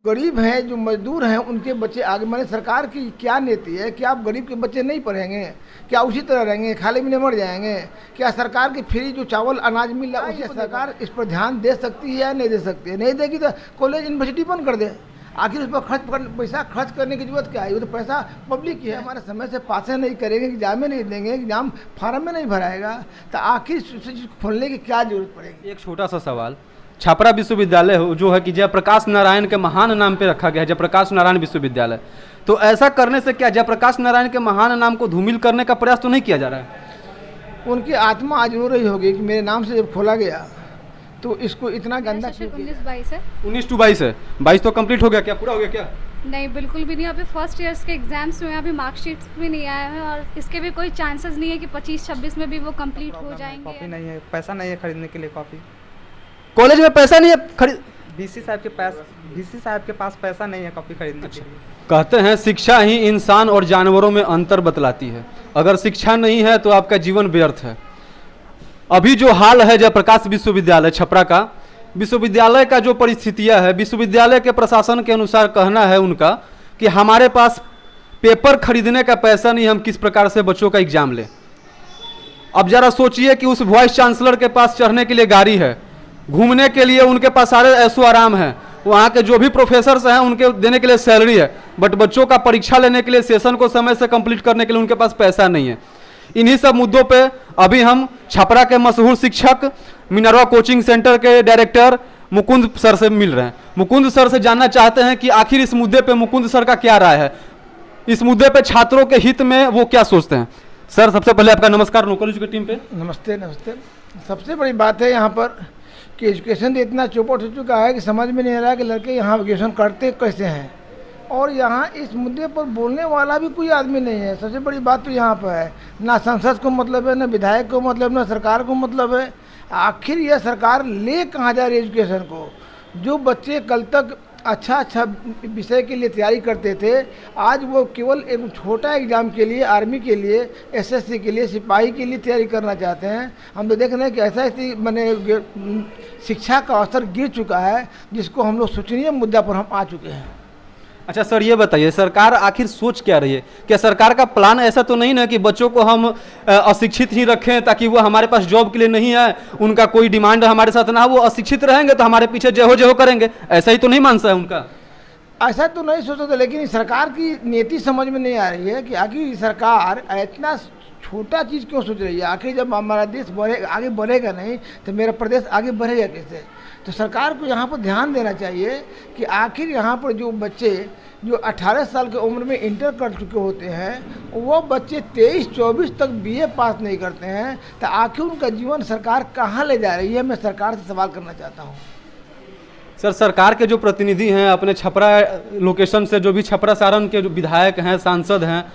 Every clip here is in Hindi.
गरीब हैं, जो मजदूर हैं, उनके बच्चे आगे, माने सरकार की क्या नीति है कि आप गरीब के बच्चे नहीं पढ़ेंगे? क्या उसी तरह रहेंगे, खाली में मर जाएंगे? क्या सरकार की फ्री जो चावल अनाज मिल रहा है उसे सरकार इस पर ध्यान दे सकती है या नहीं दे सकती है? नहीं देगी तो कॉलेज यूनिवर्सिटी बंद कर दे। आखिर उस पर पैसा खर्च करने की जरूरत क्या है? वो तो पैसा पब्लिक की है। हमारे समय से पासे नहीं करेंगे, एग्जाम में नहीं देंगे, एग्जाम फार्म में नहीं भराएगा, तो आखिर खोलने की क्या जरूरत पड़ेगी? एक छोटा सा सवाल, छपरा विश्वविद्यालय जो है कि जयप्रकाश नारायण के महान नाम पे रखा गया है, जयप्रकाश नारायण विश्वविद्यालय, तो ऐसा करने से क्या जयप्रकाश नारायण के महान नाम को धूमिल करने का प्रयास तो नहीं किया जा रहा है? उनकी आत्मा आज रो रही होगी कि मेरे नाम से जब खोला गया तो इसको इतना गंदा क्यों किया? 19-22 है। 19-22 है, 22 तो कंप्लीट हो गया, क्या पूरा हो गया क्या? नहीं, बिल्कुल भी नहीं। अभी फर्स्ट ईयर्स के एग्जाम्स हुए हैं, अभी मार्कशीट्स भी नहीं आए हैं और इसके भी कोई चांसेस नहीं है कि 25-26 में भी वो कंप्लीट हो जाएंगे। कॉपी नहीं है, पैसा नहीं है खरीदने के लिए कॉपी। कॉलेज में पैसा नहीं है खरीद बीसी साहब के पास पैसा नहीं है कॉपी खरीदने के लिए। कहते हैं शिक्षा ही इंसान और जानवरों में अंतर बतलाती है। अगर शिक्षा नहीं है तो आपका जीवन व्यर्थ है। अभी जो हाल है जयप्रकाश विश्वविद्यालय छपरा का, विश्वविद्यालय का जो परिस्थितियां है, विश्वविद्यालय के प्रशासन के अनुसार कहना है उनका कि हमारे पास पेपर खरीदने का पैसा नहीं, हम किस प्रकार से बच्चों का एग्जाम लें। अब जरा सोचिए कि उस वाइस चांसलर के पास चढ़ने के लिए गाड़ी है, घूमने के लिए उनके पास सारे ऐशो आराम है, वहाँ के जो भी प्रोफेसर्स हैं उनके देने के लिए सैलरी है, बट बच्चों का परीक्षा लेने के लिए, सेशन को समय से कंप्लीट करने के लिए उनके पास पैसा नहीं है। इन्हीं सब मुद्दों पे अभी हम छपरा के मशहूर शिक्षक मिनरवा कोचिंग सेंटर के डायरेक्टर मुकुंद सर से मिल रहे हैं। मुकुंद सर से जानना चाहते हैं कि आखिर इस मुद्दे पे मुकुंद सर का क्या राय है, इस मुद्दे पे छात्रों के हित में वो क्या सोचते हैं। सर सबसे पहले आपका नमस्कार कॉलेज की टीम पे। नमस्ते नमस्ते। सबसे बड़ी बात है यहाँ पर कि एजुकेशन तो इतना चौपट हो चुका है कि समझ में नहीं आ रहा कि लड़के यहाँ एजुकेशन करते कैसे हैं, और यहाँ इस मुद्दे पर बोलने वाला भी कोई आदमी नहीं है। सबसे बड़ी बात तो यहाँ पर है, ना संसद को मतलब है, ना विधायक को मतलब, ना सरकार को मतलब है। आखिर यह सरकार ले कहाँ जा रही है एजुकेशन को? जो बच्चे कल तक अच्छा विषय के लिए तैयारी करते थे, आज वो केवल एक छोटा एग्ज़ाम के लिए, आर्मी के लिए, एसएससी के लिए, सिपाही के लिए तैयारी करना चाहते हैं। हम तो देख रहे हैं कि ऐसा मैंने शिक्षा का स्तर गिर चुका है, जिसको हम लोग सोचनीय मुद्दा पर हम आ चुके हैं। अच्छा सर, ये बताइए सरकार आखिर सोच क्या रही है? क्या सरकार का प्लान ऐसा तो नहीं ना कि बच्चों को हम अशिक्षित ही रखें ताकि वो हमारे पास जॉब के लिए नहीं है, उनका कोई डिमांड हमारे साथ ना, वो अशिक्षित रहेंगे तो हमारे पीछे जय हो करेंगे, ऐसा ही तो नहीं मानसा है उनका? ऐसा तो नहीं सोचा था, लेकिन सरकार की नीति समझ में नहीं आ रही है कि आखिर सरकार इतना छोटा चीज़ क्यों सोच रही है। आखिर जब हमारा देश आगे बढ़ेगा नहीं तो मेरा प्रदेश आगे बढ़ेगा कैसे? तो सरकार को यहाँ पर ध्यान देना चाहिए कि आखिर यहाँ पर जो बच्चे जो 18 साल की उम्र में इंटर कर चुके होते हैं, वो बच्चे 23-24 तक बीए पास नहीं करते हैं, तो आखिर उनका जीवन सरकार कहाँ ले जा रही है? मैं सरकार से सवाल करना चाहता हूँ। सर सरकार के जो प्रतिनिधि हैं अपने छपरा लोकेशन से, जो भी छपरा सारण के जो विधायक हैं, सांसद हैं,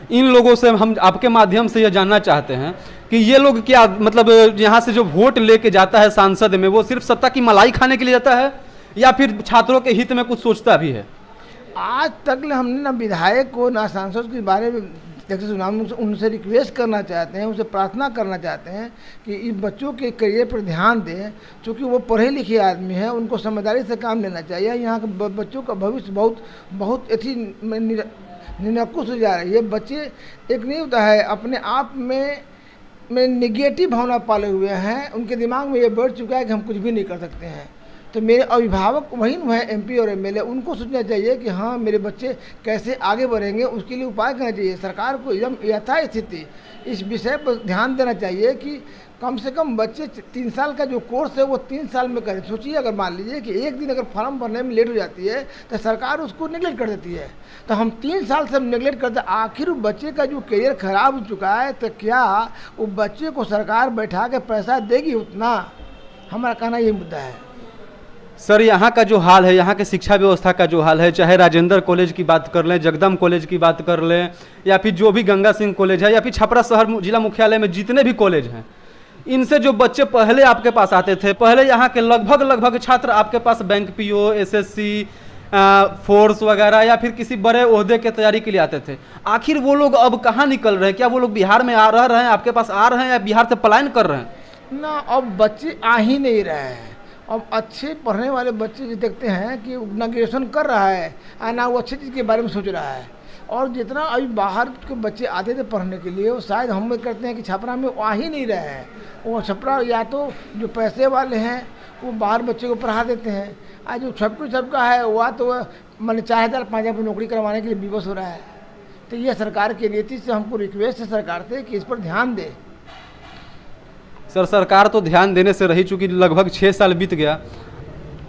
इन लोगों से हम आपके माध्यम से ये जानना चाहते हैं कि ये लोग क्या मतलब यहाँ से जो वोट लेके जाता है सांसद में, वो सिर्फ सत्ता की मलाई खाने के लिए जाता है या फिर छात्रों के हित में कुछ सोचता भी है? आज तक हमने ना विधायक को ना सांसद के बारे में देखते सुना। उनसे रिक्वेस्ट करना चाहते हैं, उनसे प्रार्थना करना चाहते हैं कि इन बच्चों के करियर पर ध्यान दें, क्योंकि वो पढ़े लिखे आदमी हैं, उनको समझदारी से काम लेना चाहिए। यहाँ के बच्चों का भविष्य बहुत अच्छी निरंकुश हो जा रही है। बच्चे एक नहीं होता है, अपने आप में निगेटिव भावना पाले हुए हैं, उनके दिमाग में ये बैठ चुका है कि हम कुछ भी नहीं कर सकते हैं। तो मेरे अभिभावक वही हैं, एमपी और एमएलए, उनको सोचना चाहिए कि हाँ मेरे बच्चे कैसे आगे बढ़ेंगे, उसके लिए उपाय करना चाहिए। सरकार को एकदम यथास्थिति इस विषय पर ध्यान देना चाहिए कि कम से कम बच्चे 3 साल का जो कोर्स है वो 3 साल में करें। सोचिए अगर मान लीजिए कि एक दिन अगर फॉर्म भरने में लेट हो जाती है तो सरकार उसको नेगलेक्ट कर देती है, तो हम 3 साल से नेगलेक्ट करते, आखिर बच्चे का जो करियर खराब हो चुका है, तो क्या वो बच्चे को सरकार बैठा के पैसा देगी उतना? हमारा कहना यही मुद्दा है। सर यहाँ का जो हाल है, यहाँ के शिक्षा व्यवस्था का जो हाल है, चाहे राजेंद्र कॉलेज की बात कर लें, जगदम कॉलेज की बात कर लें, या फिर जो भी गंगा सिंह कॉलेज है, या फिर छपरा शहर जिला मुख्यालय में जितने भी कॉलेज हैं, इनसे जो बच्चे पहले आपके पास आते थे, पहले यहाँ के लगभग छात्र आपके पास बैंक पीओ, एसएससी, फोर्स वगैरह या फिर किसी बड़े ओहदे के तैयारी के लिए आते थे, आखिर वो लोग अब कहाँ निकल रहे हैं? क्या वो लोग बिहार में रह रहे हैं, आपके पास आ रहे हैं, या बिहार से पलायन कर रहे हैं? ना, अब बच्चे आ ही नहीं रहे हैं। अब अच्छे पढ़ने वाले बच्चे जो देखते हैं कि ना ग्रेजुएशन कर रहा है और ना वो अच्छी चीज़ के बारे में सोच रहा है। और जितना अभी बाहर के बच्चे आते थे पढ़ने के लिए, वो शायद हम करते हैं कि छपरा में आ ही नहीं रहे हैं। वो छपरा या तो जो पैसे वाले हैं वो बाहर बच्चे को पढ़ा देते हैं, आज जो सबका है वह तो मैंने 4,000 5,000 पर नौकरी करवाने के लिए विवश हो रहा है। तो ये सरकार की नीति से हमको रिक्वेस्ट है सरकार से कि इस पर ध्यान दे। सर, सरकार तो ध्यान देने से रही, चूँकि लगभग 6 साल बीत गया।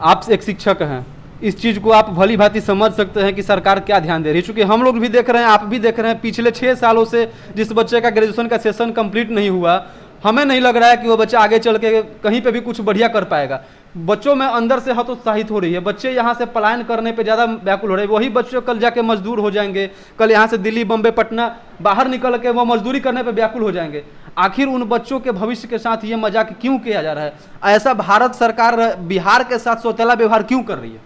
आप एक शिक्षक हैं, इस चीज़ को आप भली भांति समझ सकते हैं कि सरकार क्या ध्यान दे रही है। चूँकि हम लोग भी देख रहे हैं, आप भी देख रहे हैं, पिछले 6 सालों से जिस बच्चे का ग्रेजुएशन का सेशन कंप्लीट नहीं हुआ, हमें नहीं लग रहा है कि वो बच्चा आगे चल के कहीं पे भी कुछ बढ़िया कर पाएगा। बच्चों में अंदर से हतोत्साहित हो रही है, बच्चे यहाँ से पलायन करने पे ज़्यादा व्याकुल हो रहे हैं। वही बच्चे कल जाके मजदूर हो जाएंगे, कल यहाँ से दिल्ली, बम्बे, पटना बाहर निकल के वो मजदूरी करने पे व्याकुल हो जाएंगे। आखिर उन बच्चों के भविष्य के साथ ये मजाक क्यों किया जा रहा है? ऐसा भारत सरकार बिहार के साथ सौतेला व्यवहार क्यों कर रही है?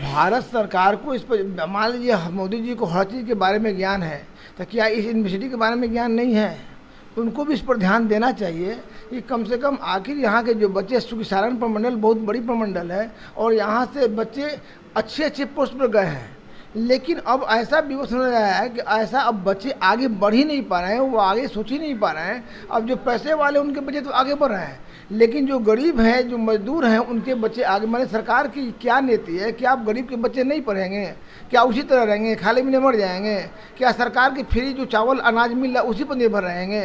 भारत सरकार को इस पर, मान लीजिए मोदी जी को हर चीज़ के बारे में ज्ञान है, तो क्या इस यूनिवर्सिटी के बारे में ज्ञान नहीं है? उनको भी इस पर ध्यान देना चाहिए कि कम से कम आखिर यहाँ के जो बच्चे, चूँकि सारण प्रमंडल बहुत बड़ी प्रमंडल है और यहाँ से बच्चे अच्छे अच्छे पोस्ट पर गए हैं, लेकिन अब ऐसा विवश हो रहा है कि ऐसा अब बच्चे आगे बढ़ ही नहीं पा रहे हैं, वो आगे सोच ही नहीं पा रहे हैं। अब जो पैसे वाले उनके बच्चे तो आगे बढ़ रहे हैं, लेकिन जो गरीब हैं, जो मजदूर हैं, उनके बच्चे आगे। मैंने सरकार की क्या नीति है कि आप गरीब के बच्चे नहीं पढ़ेंगे? क्या उसी तरह रहेंगे, खाली में मर जाएंगे? क्या सरकार की फ्री जो चावल अनाज मिल रहा है उसी पर निर्भर रहेंगे?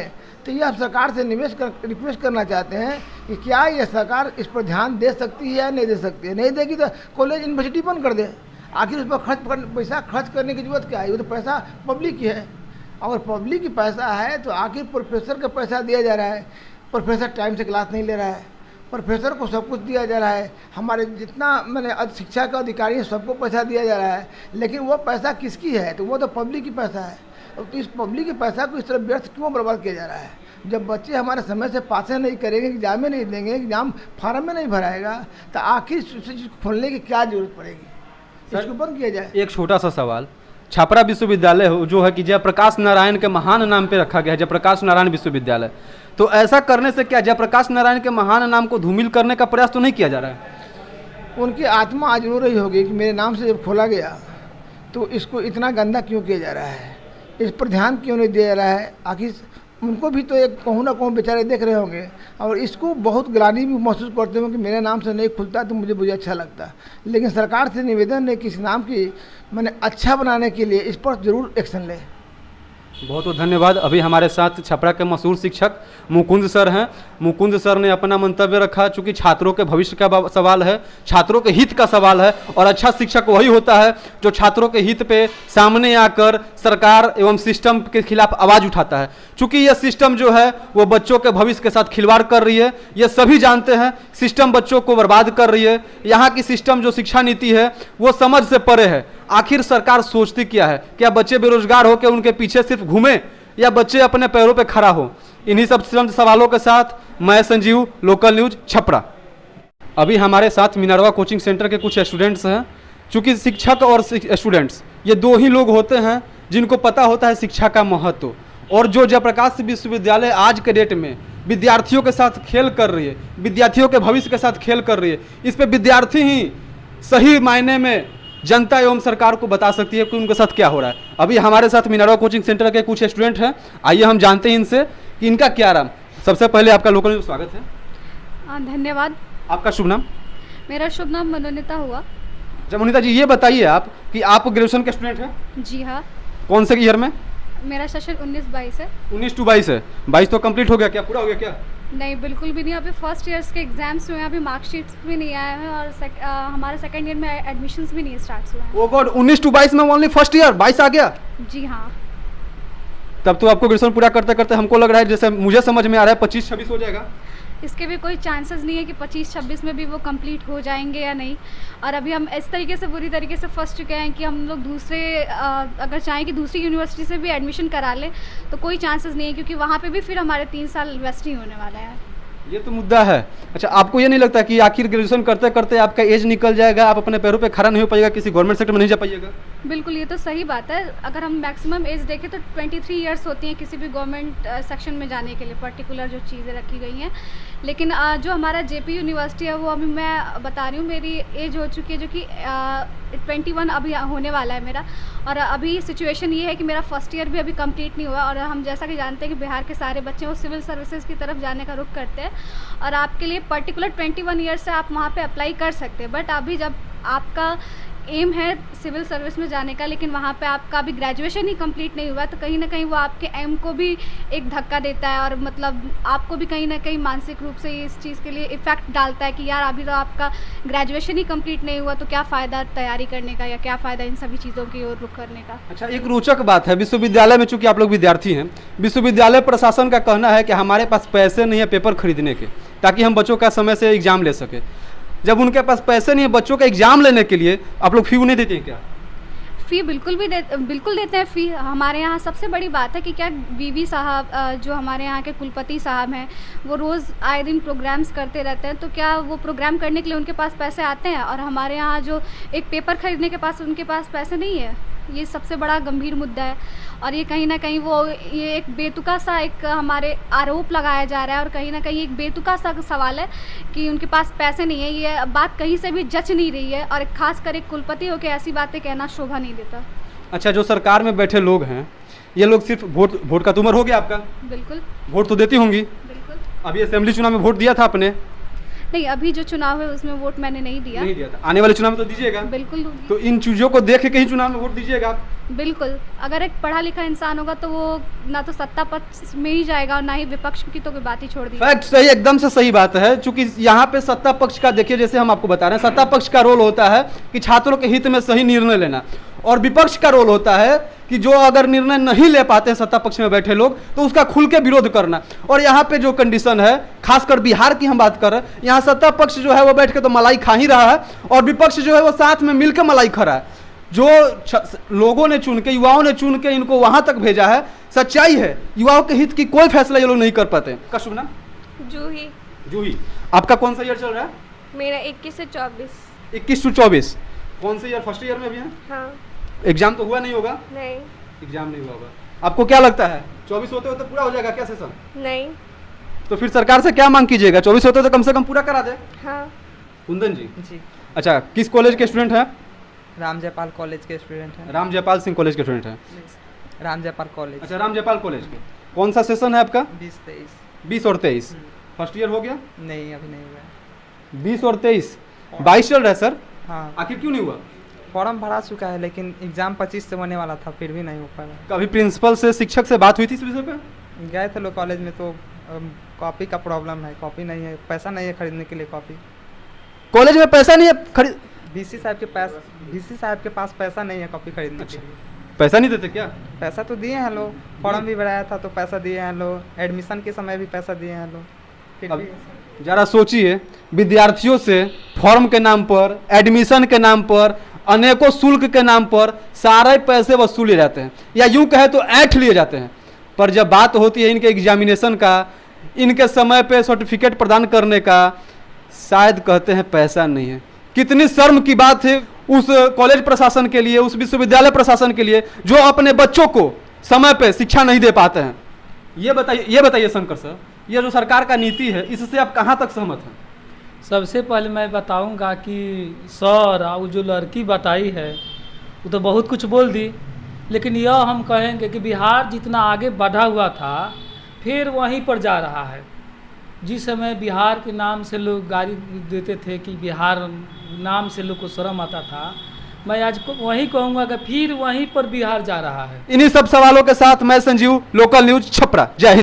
तो ये आप सरकार से रिक्वेस्ट करना चाहते हैं कि क्या ये सरकार इस पर ध्यान दे सकती है या नहीं दे सकती है? नहीं देगी तो कॉलेज यूनिवर्सिटी बंद कर दे। आखिर उस पर पैसा खर्च करने की जरूरत क्या है? वो तो पैसा पब्लिक की है। अगर पब्लिक की पैसा है तो आखिर प्रोफेसर का पैसा दिया जा रहा है, प्रोफेसर टाइम से क्लास नहीं ले रहा है, प्रोफेसर को सब कुछ दिया जा रहा है, हमारे जितना मैंने शिक्षा का अधिकारी है सबको पैसा दिया जा रहा है, लेकिन वो पैसा किसकी है? तो वो तो पब्लिक की पैसा है। तो इस पब्लिक के पैसा को इस तरह व्यर्थ क्यों बर्बाद किया जा रहा है? जब बच्चे हमारे समय से पासे नहीं करेंगे, एग्जाम में नहीं देंगे, एग्जाम फार्म में नहीं भराएगा, तो आखिर खोलने की क्या जरूरत पड़ेगी? इसको बंद किया जाए। एक छोटा सा सवाल, छपरा विश्वविद्यालय जो है कि जयप्रकाश नारायण के महान नाम पे रखा गया है, जयप्रकाश नारायण विश्वविद्यालय, तो ऐसा करने से क्या जयप्रकाश नारायण के महान नाम को धूमिल करने का प्रयास तो नहीं किया जा रहा है? उनकी आत्मा आज रो रही होगी कि मेरे नाम से जब खोला गया तो इसको इतना गंदा क्यों किया जा रहा है, इस पर ध्यान क्यों नहीं दिया जा रहा है? आखिर उनको भी तो एक कहूँ ना कहूँ बेचारे देख रहे होंगे और इसको बहुत ग्लानि भी महसूस करते होंगे कि मेरे नाम से नहीं खुलता तो मुझे अच्छा लगता। लेकिन सरकार से निवेदन है कि इस नाम की मैंने अच्छा बनाने के लिए इस पर ज़रूर एक्शन ले। बहुत बहुत धन्यवाद। अभी हमारे साथ छपरा के मशहूर शिक्षक मुकुंद सर हैं। मुकुंद सर ने अपना मंतव्य रखा, चूँकि छात्रों के भविष्य का सवाल है, छात्रों के हित का सवाल है, और अच्छा शिक्षक वही होता है जो छात्रों के हित पे सामने आकर सरकार एवं सिस्टम के खिलाफ आवाज़ उठाता है। चूँकि यह सिस्टम जो है वो बच्चों के भविष्य के साथ खिलवाड़ कर रही है, ये सभी जानते हैं। सिस्टम बच्चों को बर्बाद कर रही है। यहाँ की सिस्टम जो शिक्षा नीति है वो समझ से परे है। आखिर सरकार सोचती क्या है? क्या बच्चे बेरोजगार हो के उनके पीछे सिर्फ घूमे, या बच्चे अपने पैरों पे खड़ा हो? इन्हीं सब सवालों के साथ मैं संजीव, लोकल न्यूज छपरा। अभी हमारे साथ मिनरवा कोचिंग सेंटर के कुछ स्टूडेंट्स हैं। चूँकि शिक्षक और स्टूडेंट्स ये दो ही लोग होते हैं जिनको पता होता है शिक्षा का महत्व, और जो जयप्रकाश विश्वविद्यालय आज के डेट में विद्यार्थियों के साथ खेल कर रही है, विद्यार्थियों के भविष्य के साथ खेल कर रही है, इस पर विद्यार्थी ही सही मायने में जनता एवं सरकार को बता सकती है कि उनके साथ क्या हो रहा है। अभी हमारे साथ मिनरवा कोचिंग सेंटर के कुछ स्टूडेंट हैं, आइए हम जानते हैं इनसे कि इनका क्या नाम। सबसे पहले आपका लोकल न्यूज स्वागत है। धन्यवाद। आपका शुभ नाम? मेरा शुभ नाम मनोनीता हुआ। जमुनीता जी, ये बताइए आप कि आप ग्रेजुएशन के स्टूडेंट हैं? जी हाँ। कौन से ईयर में? मेरा सेशन 19-22 है। 19-22 है। 22 तो कंप्लीट हो गया, क्या पूरा हो गया क्या? नहीं, बिल्कुल भी नहीं। अभी फर्स्ट ईयर्स के एग्जाम्स हुए हैं, अभी मार्कशीट्स भी नहीं आए हैं, और हमारे सेकंड ईयर में एडमिशन्स भी नहीं स्टार्ट हुए हैं। ओह गॉड, 19-22 में ओनली फर्स्ट ईयर 22 आ गया? जी हाँ। तब तो आपको ग्रेजुएशन पूरा करते करते हमको लग रहा है, जैसे मुझे समझ में आ रहा है, 25-26 हो जाएगा। इसके भी कोई चांसेस नहीं है कि 25-26 में भी वो कंप्लीट हो जाएंगे या नहीं। और अभी हम इस तरीके से बुरी तरीके से फंस चुके हैं कि हम लोग दूसरे अगर चाहें कि दूसरी यूनिवर्सिटी से भी एडमिशन करा लें तो कोई चांसेस नहीं है, क्योंकि वहाँ पे भी फिर हमारे 3 साल वेस्ट ही होने वाला है। ये तो मुद्दा है। अच्छा, आपको ये नहीं लगता कि आखिर ग्रेजुएशन करते करते आपका एज निकल जाएगा, आप अपने पैरों पे खड़ा नहीं हो पाएगा, किसी गवर्नमेंट सेक्टर में नहीं जा पाइएगा? बिल्कुल, ये तो सही बात है। अगर हम मैक्सिमम एज देखें तो 23 इयर्स होती हैं किसी भी गवर्नमेंट सेक्शन में जाने के लिए, पर्टिकुलर जो चीज़ें रखी गई हैं। लेकिन जो हमारा जेपी यूनिवर्सिटी है वो अभी मैं बता रही हूँ, मेरी एज हो चुकी है जो कि 21 अभी होने वाला है मेरा। और अभी सिचुएशन ये है कि मेरा फर्स्ट ईयर भी अभी कंप्लीट नहीं हुआ, और हम जैसा कि जानते हैं कि बिहार के सारे बच्चे वो सिविल सर्विसेज की तरफ जाने का रुख करते हैं, और आपके लिए पर्टिकुलर 21 ईयर्स से आप वहाँ पे अप्लाई कर सकते हैं। बट अभी जब आपका एम है सिविल सर्विस में जाने का, लेकिन वहाँ पे आपका अभी ग्रेजुएशन ही कंप्लीट नहीं हुआ, तो कहीं ना कहीं वो आपके एम को भी एक धक्का देता है, और मतलब आपको भी कहीं ना कहीं मानसिक रूप से इस चीज़ के लिए इफ़ेक्ट डालता है कि यार अभी तो आपका ग्रेजुएशन ही कंप्लीट नहीं हुआ, तो क्या फ़ायदा तैयारी करने का, या क्या फ़ायदा इन सभी चीज़ों की ओर रुख करने का। अच्छा, एक रोचक बात है, विश्वविद्यालय में चूंकि आप लोग विद्यार्थी हैं, विश्वविद्यालय प्रशासन का कहना है कि हमारे पास पैसे नहीं है पेपर खरीदने के, ताकि हम बच्चों का समय से एग्जाम ले सके। जब उनके पास पैसे नहीं है बच्चों का एग्जाम लेने के लिए, आप लोग फी नहीं देते हैं क्या? फ़ी बिल्कुल देते हैं फ़ी। हमारे यहाँ सबसे बड़ी बात है कि क्या वीवी साहब जो हमारे यहाँ के कुलपति साहब हैं, वो रोज़ आए दिन प्रोग्राम्स करते रहते हैं, तो क्या वो प्रोग्राम करने के लिए उनके पास पैसे आते हैं, और हमारे यहाँ जो एक पेपर खरीदने के पास उनके पास पैसे नहीं है। ये सबसे बड़ा गंभीर मुद्दा है, और ये कहीं ना कहीं ये एक बेतुका सा एक हमारे आरोप लगाया जा रहा है, और कहीं ना कहीं एक बेतुका सा सवाल है कि उनके पास पैसे नहीं है। ये बात कहीं से भी जच नहीं रही है, और खासकर एक कुलपति होकर ऐसी बातें कहना शोभा नहीं देता। अच्छा, जो सरकार में बैठे लोग हैं, ये लोग सिर्फ वोट का तुमर हो गया आपका? बिल्कुल। वोट तो देती होंगी? बिल्कुल। अभी असेंबली चुनाव में वोट दिया था आपने? नहीं, अभी जो चुनाव है उसमें वोट मैंने नहीं दिया था। आने वाले चुनाव में तो दीजिएगा? बिल्कुल दूंगी। तो इन चीज़ों को देख के कहीं चुनाव में वोट दीजिएगा आप? बिल्कुल। अगर एक पढ़ा लिखा इंसान होगा तो वो ना तो सत्ता पक्ष में ही जाएगा, और ना ही विपक्ष की तो कोई बात ही छोड़ दी। फैक्ट सही, एकदम से सही बात है। चूंकि यहाँ पे सत्ता पक्ष का देखिए, जैसे हम आपको बता रहे हैं, सत्ता पक्ष का रोल होता है कि छात्रों के हित में सही निर्णय लेना, और विपक्ष का रोल होता है कि जो अगर निर्णय नहीं ले पाते हैं सत्ता पक्ष में बैठे लोग, तो उसका खुल के विरोध करना। और यहाँ पे जो कंडीशन है, खासकर बिहार की हम बात कर रहे हैं, यहाँ सत्ता पक्ष जो है वो बैठ के तो मलाई खा ही रहा है, और विपक्ष जो है वो साथ में मिलकर मलाई खा रहा है। जो लोगों ने चुन के, युवाओं ने चुन के इनको वहां तक भेजा है, सच्चाई है, युवाओं के हित की कोई फैसला ये लोग नहीं कर पाते। का शुभ नाम? जूही। जूही, आपका कौन सा ईयर चल रहा है? मेरा 21 से 24। 21 से 24। कौन से ईयर? फर्स्ट ईयर में भी है? हाँ। एग्जाम तो हुआ नहीं होगा? नहीं। एग्जाम नहीं हुआ होगा। आपको क्या लगता है 24 होते होते पूरा हो जाएगा क्या सेशन? नहीं। तो फिर सरकार से क्या मांग कीजिएगा? 24 होते तो कम से कम पूरा करा दे। हाँ। कुंदन जी? जी। अच्छा, किस कॉलेज के स्टूडेंट हैं? राम जयपाल कॉलेज के स्टूडेंट हैं। राम जयपाल सिंह कॉलेज के स्टूडेंट हैं। राम जयपाल कॉलेज। अच्छा, राम जयपाल कॉलेज के। कौन सा सेशन है आपका? 20-23। 20 और 23। फर्स्ट ईयर हो गया? नहीं, अभी नहीं हुआ। 20 और 23, 22 चल रहा है सर। हाँ। आखिर क्यों नहीं हुआ? फॉर्म भरा चुका है, लेकिन एग्जाम 25 से होने वाला था, फिर भी नहीं हो पाया। कभी प्रिंसिपल से, शिक्षक से बात हुई थी इस विषय पे? गए थे लोग कॉलेज में, तो कॉपी का प्रॉब्लम है, कॉपी नहीं है, पैसा नहीं है खरीदने के लिए कॉपी। कॉलेज में पैसा नहीं है खरीद? VC साहब के पास पैसा नहीं है कॉपी खरीदने के लिए। पैसा नहीं देते क्या? पैसा तो दिए हैं लोग, फॉर्म भी भराया था तो पैसा दिए हैं लोग, एडमिशन के समय भी पैसा दिए हैं लोग, फिर अब भी जरा सोचिए, विद्यार्थियों से फॉर्म के नाम पर, एडमिशन के नाम पर, अनेकों शुल्क के नाम पर सारे पैसे वसूले जाते हैं, या यूं कहे तो ऐंठ लिए जाते हैं। पर जब बात होती है इनके एग्जामिनेशन का, इनके समय पे सर्टिफिकेट प्रदान करने का, शायद कहते हैं पैसा नहीं है। कितनी शर्म की बात है उस कॉलेज प्रशासन के लिए, उस विश्वविद्यालय प्रशासन के लिए, जो अपने बच्चों को समय पे शिक्षा नहीं दे पाते हैं। ये बताइए शंकर सर, ये जो सरकार का नीति है, इससे आप कहाँ तक सहमत हैं? सबसे पहले मैं बताऊंगा कि सर वो जो लड़की बताई है वो तो बहुत कुछ बोल दी, लेकिन यह हम कहेंगे कि बिहार जितना आगे बढ़ा हुआ था फिर वहीं पर जा रहा है। जिस समय बिहार के नाम से लोग गाली देते थे कि बिहार नाम से लोग को शर्म आता था, मैं आज को वही कहूँगा कि फिर वहीं पर बिहार जा रहा है। इन्हीं सब सवालों के साथ मैं संजीव, लोकल न्यूज छपरा। जय हिंद।